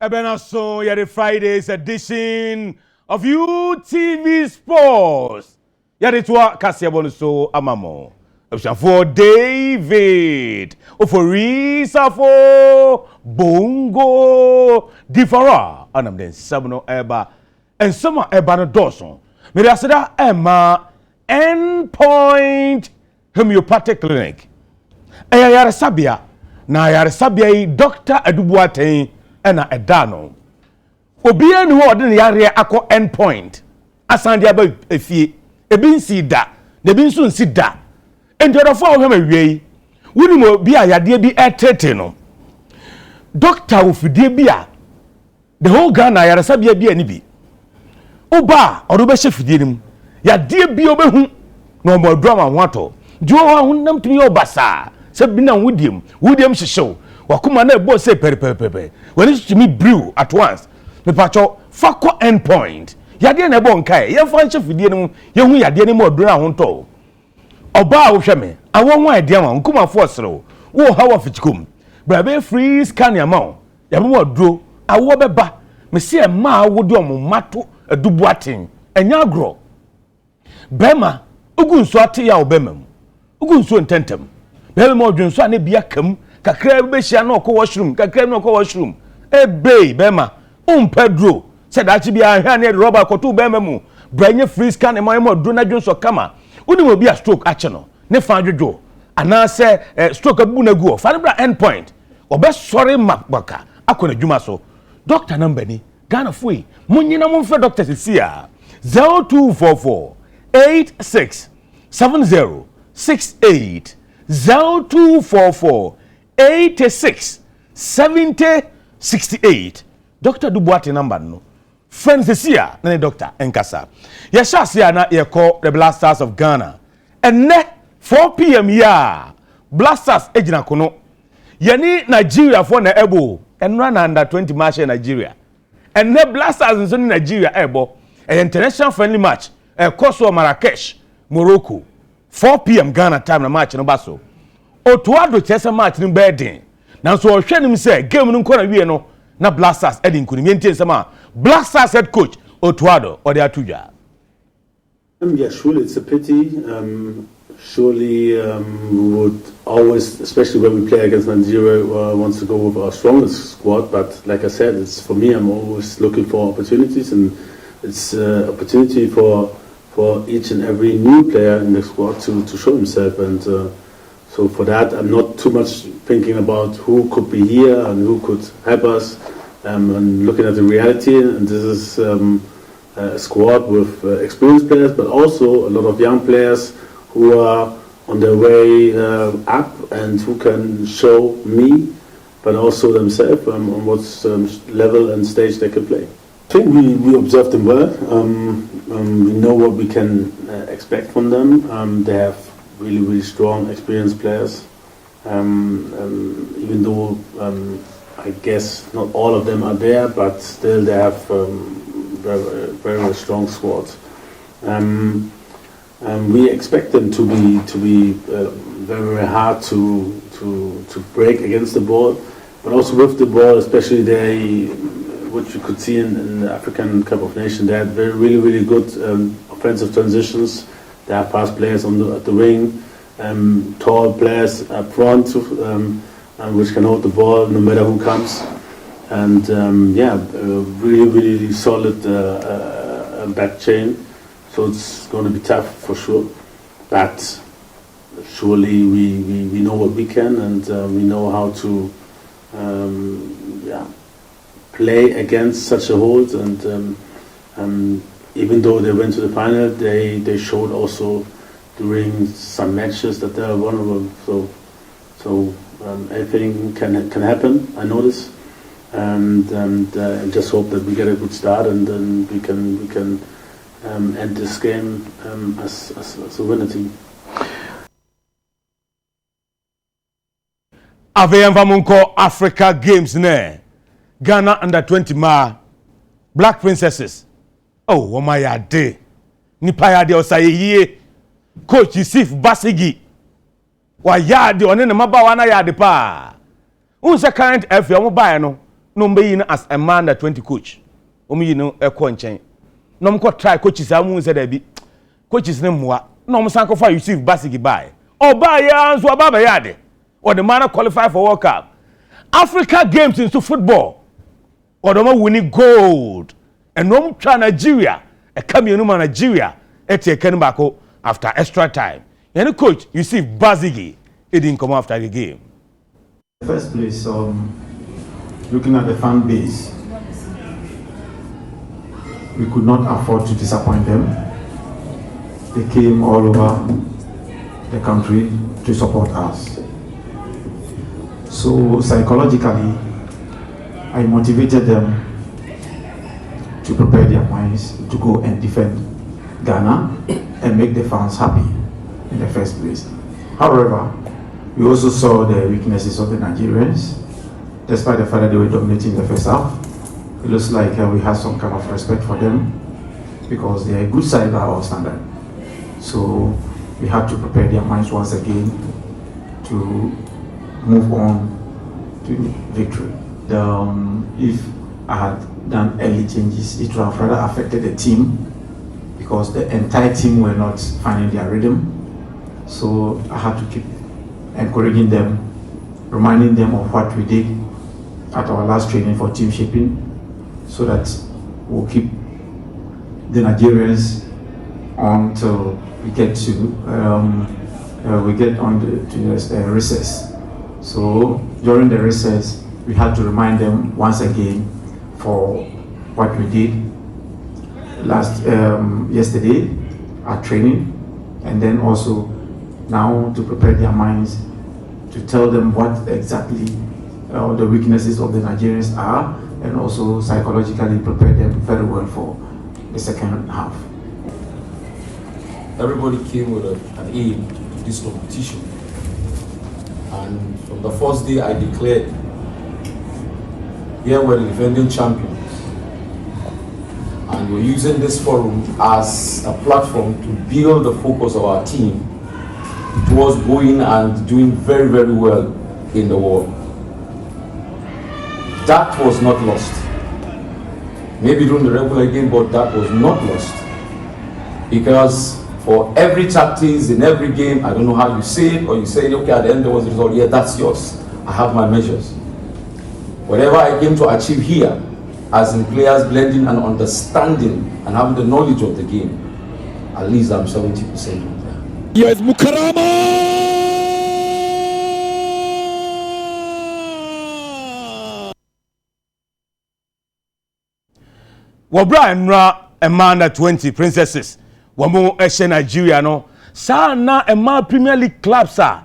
Ebenaso, yeah, the Friday's edition of UTV Sports. Yeah, it's what Cassia Bonuso Amamo. For David, Ofori, Osafo, Bongo, Difara, and I'm then Sabno Eba, and some Ebano Dawson. Mirasada Emma, Endpoint Homeopathic Clinic. Ayara Sabia, Nayara Sabia, Dr. Adubuate. Ena edano obia ni ho de yare akọ endpoint asande aba efie ebi nsi da de bi nso nsi da enjodofo ho ma wiei wuni mo bi ayade bi etete no doctor ofidie bi a the whole Ghana yare sabia bi ani bi oba odo be hye nim yade bi obehu no mo drama ho ato jo ho nam tumi obasa se bi na wudiem hyehyew wakuma na ebo say pepepepe when it to me brew at once me pacho fako endpoint yade na ebo nkai ye fa nche fidie no ye hu yade ni mo odura ho nto oba wo hwe me awon wan ade ma nkuma force wo hawa fichikum brabe free scan ya ma ya mo oduro awo beba me se ma wo de omo mato adubu aten enya agro bema ugu nso ate ya obemam ugu nso ntentem bema mo dwunso ane bia kam kakra be hia na okọ washroom kakra na okọ washroom ebe bema pedro said that be a hand rubber kotu bema mu branye free scan e mo do na dwonso kama uni mo bi a stroke ache no ne fa dwodwo ana se stroke abu na gu fa bra endpoint obe sorry makbaka akona dwuma so doctor number ni Ghana foi munyina mo mfa doctor sia 0244 86 70 68 0244 86 70 68 Dr. Dubuati number no friends here na doctor enkasa ya shasia na ye call the Blasters of Ghana and 4 p.m. ya Blasters ejina kono yani Nigeria for na ebo enra na under 20 match in Nigeria and Blasters in Nigeria ebo a international friendly match Kosovo Marrakesh Morocco 4 p.m. Ghana time na match no baso Otuado chesa match ni bedin na so ohwe nim say game no nkora wie no na Blasters edin kunim yentie sama Blasters head coach Otuado or the atudwa. Yeah, surely it's a pity. Surely we would always, especially when we play against Nigeria, wants to go with our strongest squad. But like I said, it's for me. I'm always looking for opportunities, and it's opportunity for each and every new player in the squad to show himself. And so for that, I'm not too much thinking about who could be here and who could help us. And looking at the reality, and this is a squad with experienced players, but also a lot of young players who are on their way up and who can show me, but also themselves, on what level and stage they can play. I think we observed them well. We know what we can expect from them. They have really strong, experienced players. Even though I guess not all of them are there, but still they have very strong squads. We expect them to be very hard to break against the ball, but also with the ball, especially what you could see in the African Cup of Nations. They had really good offensive transitions. They have fast players at the wing, tall players up front, which can hold the ball no matter who comes, and really solid back chain. So it's going to be tough for sure, but surely we know what we can, and we know how to play against such a hold. And even though they went to the final, they showed also during some matches that they are vulnerable. So anything can happen. I know this, and I just hope that we get a good start, and then we can end this game as a winner team. Aveyamvamunko Africa Games ne Ghana under 20 Black Princesses. Oh, wamaya de nipa ya de osayeye coach Yusuf Basigi wa ya de one ne maba wa na ya de pa unse current FA mo bae no no be as a man that 20 coach. You know a conchain. No more try coaches amu said be coaches name wa no more sanko for receive basiki buy. Or buy ya so baba yade. Or the man qualify for World Cup. Africa games into football. Or the man winning gold. And no try Nigeria. A cameo Nigeria. Eti Kenbako after extra time. And coach, you see Basigi, it didn't come after the game. First place, looking at the fan base, we could not afford to disappoint them. They came all over the country to support us. So psychologically, I motivated them to prepare their minds to go and defend Ghana and make the fans happy in the first place. However, we also saw the weaknesses of the Nigerians. Despite the fact that they were dominating the first half, it looks like we had some kind of respect for them because they are a good side by our standard. So we had to prepare their minds once again to move on to victory. If I had done early changes, it would have rather affected the team because the entire team were not finding their rhythm. So I had to keep encouraging them, reminding them of what we did at our last training for team shaping, so that we'll keep the Nigerians on till we get to the recess. So during the recess, we had to remind them once again for what we did yesterday at training, and then also now to prepare their minds to tell them what exactly the weaknesses of the Nigerians are, and also psychologically prepare them very well for the second half. Everybody came with an aim to this competition, and from the first day I declared, here we're the defending champions, and we're using this forum as a platform to build the focus of our team towards going and doing very, very well in the world. That was not lost. Maybe during the regular game, but that was not lost. Because for every tactics in every game, I don't know how you say it, or you say, okay, at the end there was the result, yeah, that's yours. I have my measures. Whatever I came to achieve here, as in players blending and understanding and having the knowledge of the game, at least I'm 70% of that. Yes, Mukarama! Wabra enra Emanda 20 princesses. Wamo eshe Nigeria no. Sa na Emma Premier League clubs a.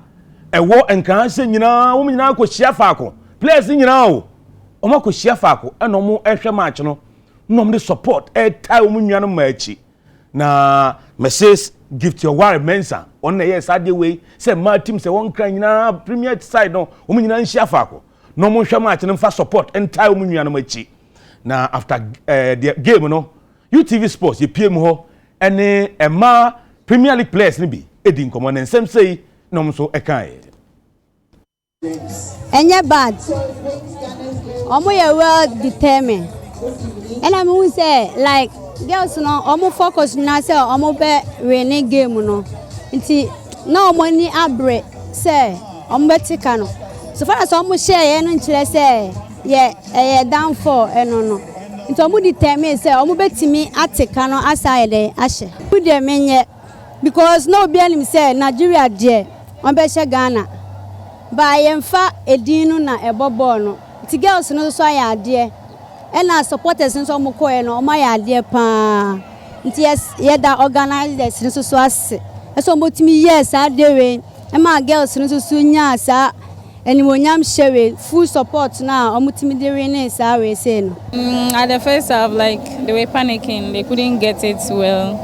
Ewo enkanse nyina, wo nyina ko hia faako. Players nyina o. Omo ko hia faako. Eno mo ehwe match no. No mo support tie wo nua no maachi. Na messages gift your worry mensa. On na yes ade we say ma team say won kran nyina Premier side no. Wo nyina hia faako. No mo hwe match no fa support tie wo nua no maachi. Na after the game no UTV Sports ye PM ho ene Emma Premier League players ni bi edi nkomo na nsem sei no so ekan enye bad omo ye well determined and I mean say like girls no omo focus na say omo be winning game no nti na omo ni abre say omo betika no so far as omo share ye no nchire say down for no nti omo determine say omo betimi ateka no aside dey ahye who dey menye because no be anim say Nigeria dey on be she Ghana ba yemfa edinu na ebobo no nti girls no so ayade e na supporters no so omo ko no omo ayade pa nti yes ye da organizers no so ase so omo timi yes adewe e ma girls no so nya asa anyone share full support now. At the first half, like they were panicking, they couldn't get it well.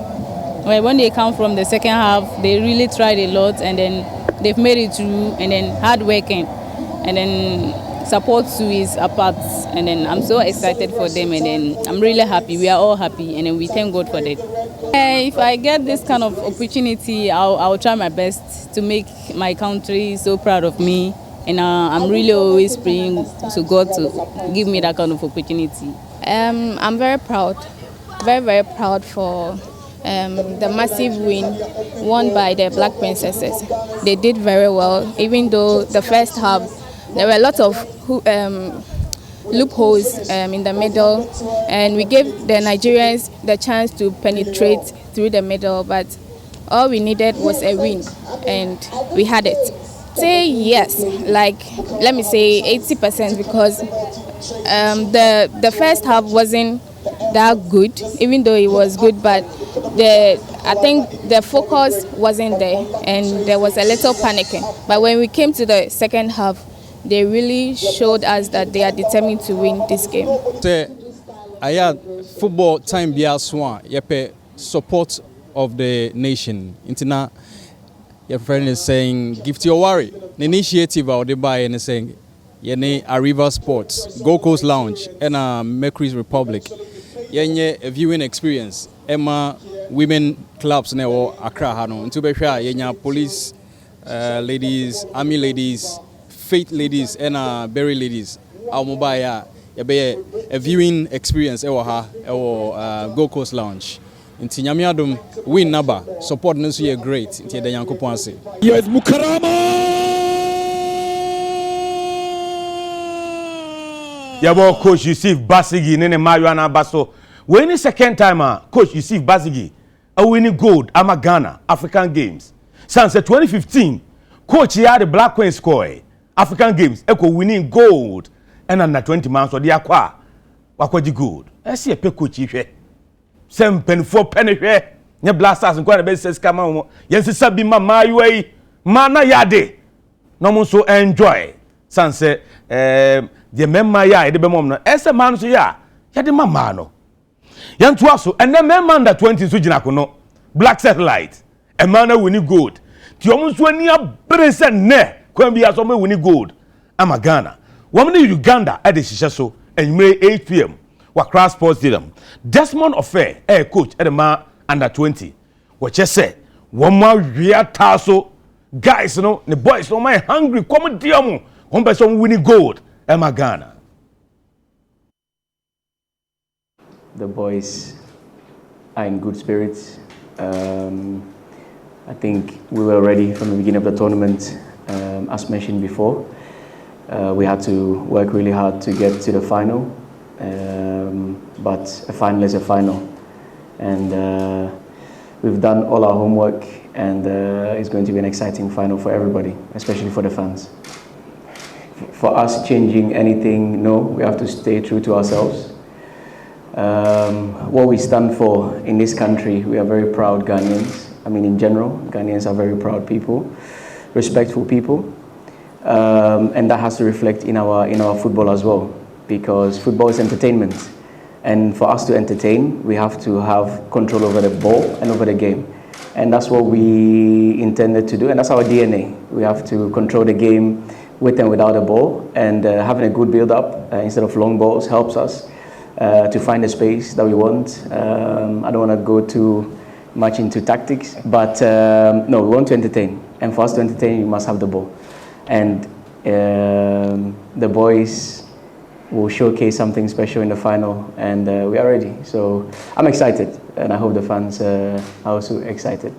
When they come from the second half, they really tried a lot, and then they've made it through, and then hard working, and then support too is a part, and then I'm so excited for them, and then I'm really happy. We are all happy, and then we thank God for that. If I get this kind of opportunity, I'll try my best to make my country so proud of me. and I'm really always praying to God to give me that kind of opportunity. I'm very proud, very proud for the massive win won by the Black Princesses. They did very well, even though the first half there were a lot of loopholes in the middle, and we gave the Nigerians the chance to penetrate through the middle, but all we needed was a win, and we had it. Say yes, like let me say 80%, because the first half wasn't that good, even though it was good, but I think the focus wasn't there, and there was a little panicking. But when we came to the second half, they really showed us that they are determined to win this game. I had football time be as one. Yepe support of the nation. Intina, your friend is saying, gift your worry. The initiative out the buy and saying, yene a River Sports, Gold Coast Lounge, and a Mercury's Republic. Yenye a viewing experience. Emma women clubs never Accra Hano. Into Besha, yenya police ladies, army ladies, faith ladies, and berry ladies. Our mobile a viewing experience ewa Gold Coast Lounge. Inti nyame adom win naba support no so ye great inti de yankopon ase. Yes, Mukarama. Yabo coach Yusuf Basigi nene Mariana Baso. When the second time coach Yusuf Basigi a winning gold ama Ghana African Games. Since 2015 coach here the Black Queen score African Games echo winning gold and under 20 months or the aqua wakwaji gold. I see a pe coach hwe. Sem pen for penny hwe. Nye blasters and kwara be says kama mo. Yensi sabi ma mayiwe mana yade. No mo so enjoy. Sanse the memma ya e de be mom no. Ese man so ya de mama no. Yantu aso and then memma under 20 so gina ko no. Black Satellite. E man na wini gold. Ti omo so ani abere se ne kwan bi aso mo wini gold. Ama Ghana. Woman in Uganda at the Shishaso and May 8 p.m. Wakra Sports Stadium. Desmond Ofori, coach at the man under 20. What you say? One more real tasso. Guys, you know, the boys no my hungry. Come diamo. One person winning gold. Emma Ghana. The boys are in good spirits. I think we were ready from the beginning of the tournament, as mentioned before. We had to work really hard to get to the final, but a final is a final. And we've done all our homework, and it's going to be an exciting final for everybody, especially for the fans. For us changing anything, no, we have to stay true to ourselves. What we stand for in this country, we are very proud Ghanaians. I mean, in general, Ghanaians are very proud people, respectful people. And that has to reflect in our football as well, because football is entertainment, and for us to entertain, we have to have control over the ball and over the game, and that's what we intended to do, and that's our DNA. We have to control the game with and without the ball, and having a good build-up instead of long balls helps us to find the space that we want. I don't want to go too much into tactics, but no, we want to entertain, and for us to entertain, you must have the ball. And the boys will showcase something special in the final, and we are ready. So I'm excited, and I hope the fans are also excited.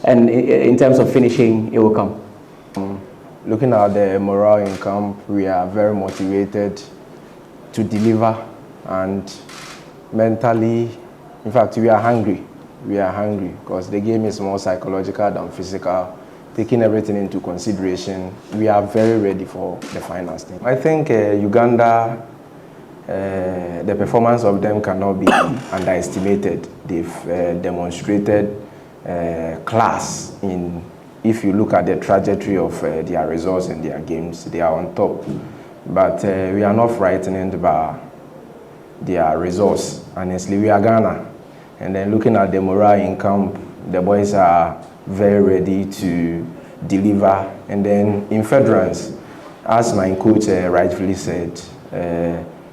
And in terms of finishing, it will come. Looking at the morale in camp, we are very motivated to deliver, and mentally, in fact, we are hungry. We are hungry because the game is more psychological than physical. Taking everything into consideration, we are very ready for the final stage. I think Uganda, the performance of them cannot be underestimated. They've demonstrated class in, if you look at the trajectory of their results in their games, they are on top. But we are not frightened by their results. Honestly, we are Ghana. And then looking at the morale in camp, the boys are very ready to deliver. And then in federals, as my coach rightfully said,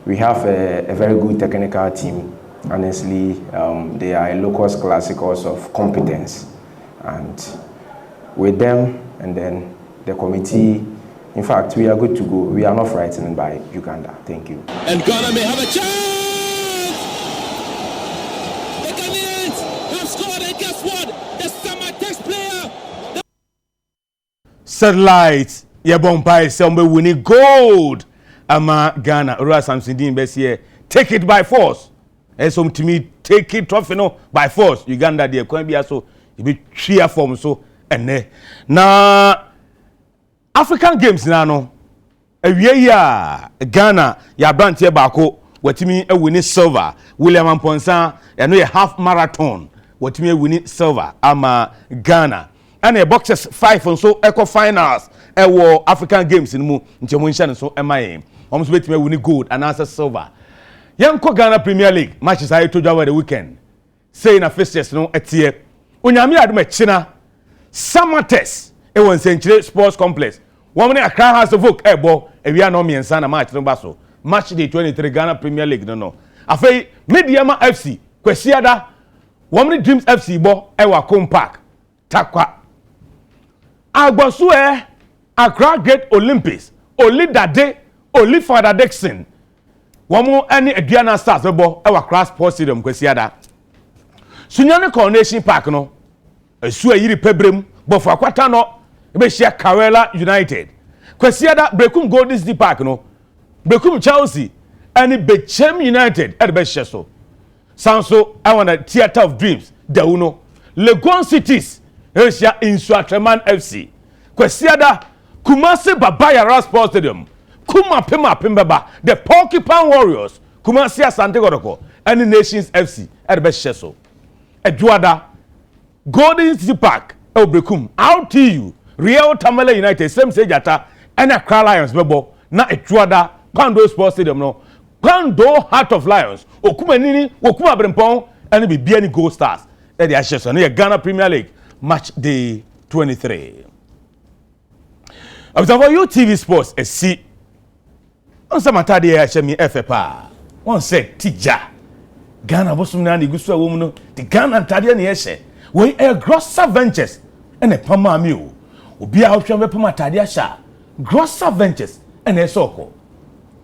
we have a very good technical team. Honestly, they are a locus classicus of competence. And with them, and then the committee In fact, we are good to go. We are not frightened by Uganda. Thank you. And Ghana may have a chance. The Ghanaians have scored, and guess what? The summer test player. Satellite, yeah, Bombay, somebody winning gold. Ama Ghana, Ura Samsudin best here. Take it by force. And some to me, take it trophy no by force. Uganda, there can be also, you be cheer form so and now African Games now. A year Ghana, ya brand here bako. What me a winning silver. William Amponsan, and we a half marathon. What me a winning silver. Ama Ghana. And a boxers 5 and so eco finals. African Games in Mu Nchemunshan so MIA. Almost wait me winning gold and answer silver. Yanko Ghana Premier League matches I told you over the weekend. Saying a fixtures no etie. Unyami adu me China summer test. E won Century Sports Complex. One minute Accra has a vote ebo e wi anom yensa na match no baso. Match day 23 Ghana Premier League no. Afei Mediama FC Kwesiada. One minute Dreams FC bo e wa Combe Park. Takwa. Agbosu Accra Great Olympics. Oli Dade, Oli Father Dixon. Wamo any Adriana Stars bebo e wa Accra Sports Stadium Kwesiada. Sunyane Coronation Park no. Esu ayiri pebrem bofo akwata no be share Karela United. Kwesiada Brekum Golden City Park no. Brekum Chelsea and Bechem United at the best share so. Sanso I want a Theatre of Dreams. Deuno. Legon Cities. Asia in Swatreman FC. Kwesiada Kumasi Babaya Sports Stadium. Kuma Pima Pimbaba. The Porcupine Warriors. Kumasi Asante Godoko. And the Nations FC at the best share so. Eduada Golden City Park, Elbrekum, RTU, Real Tamale United, same Sejata, and a Accra Lions, Bebo, na Etuada, Pando Sports Stadium, no, Pando Heart of Lions, Okuma Nini, Okuma Brempong, and be Biani Gold Stars. And the Ashes on Ghana Premier League, match day 23. Observe you TV Sports, a C. On some Matadi Hashemi FFA, one said Tija. Ghana was from the Gusta woman, the Ghana Tadian Yeshe. We a grosser ventures and a Pama Mew. Ubi out from the Pama Tadiasha. Grosser ventures and a soko.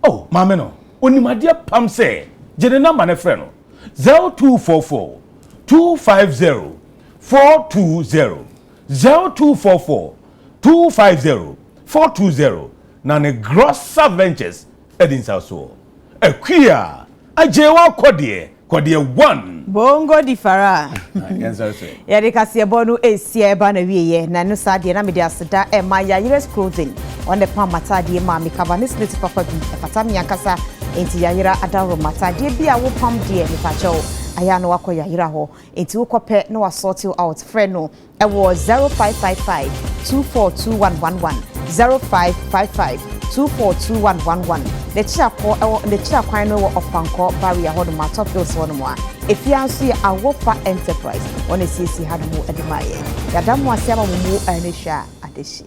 Oh, Mameno, only my dear Pam say, Jenna Manefreno 0244 250 420 0244 250 420. Nane grosser ventures Edin South. A queer, a jewa kodie. Kodie 1 Bongo di fara. Yes, sir. Ya de kase bonu esie ba na wieye na no sade na me de aseda e ma ya Yires clothing on the palm matade ma me kabane slate papa bi pata me yankasa enti ya yira adaro matade bi a wo pam de ni pacho aya no wakoya yira ho enti wo kope no wa sort you out friend no e wo 0555 242111 0555 242111 the chapo the chakwan no of panko barrier ho no top bills one mo if you answer a wofa enterprise on a CC had mo edemaye ya damu asema mu anisha adeshi